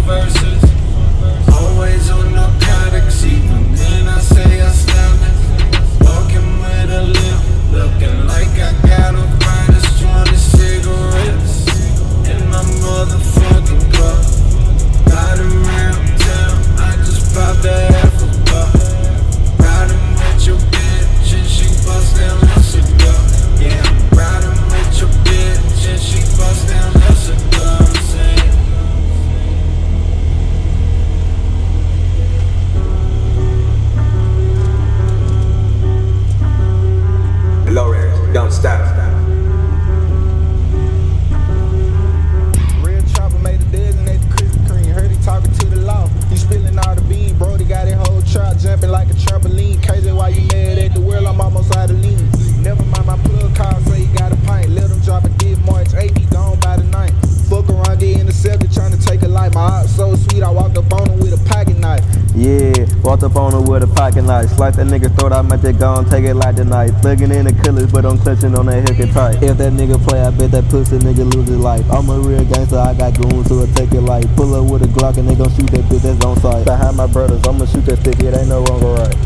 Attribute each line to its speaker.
Speaker 1: verses. Always on narcotics, even when I say I stopped. Walking with a limp, looking like I got a minus 20 cigarettes in my motherfucking cup. Riding round town, I just popped a half a buck. Riding with your bitch and she bust down the cigar. Yeah, riding with your bitch and she bust down the cigar. I'm saying,
Speaker 2: Lowrider, don't stop.
Speaker 3: Real chopper made a designate the Krispy Kreme. Heard he talking to the law. He spilling all the beans. Brody got that whole trap jumping like a trampoline. Crazy why you mad at the world, I'm almost out of lean. Never mind my plug call, say he got a pint. Let him drop it this March 8th, he gone by the 9th. Fuck around, get intercepted, trying to take a life. My heart so sweet, I walked up on him with a pocket knife.
Speaker 4: Yeah, walked up on her with a pocket knife. Slice that nigga throat, I meant to go and take it like the knife. Thuggin' in the colors, but I'm clutching on that hook and tight. If that nigga play, I bet that pussy nigga lose his life. I'm a real gangster, I got goons who'll take it light. Pull up with a Glock and they gon' shoot that bitch that's on sight. Behind my brothers, I'ma shoot that stick, it ain't no wrong or right.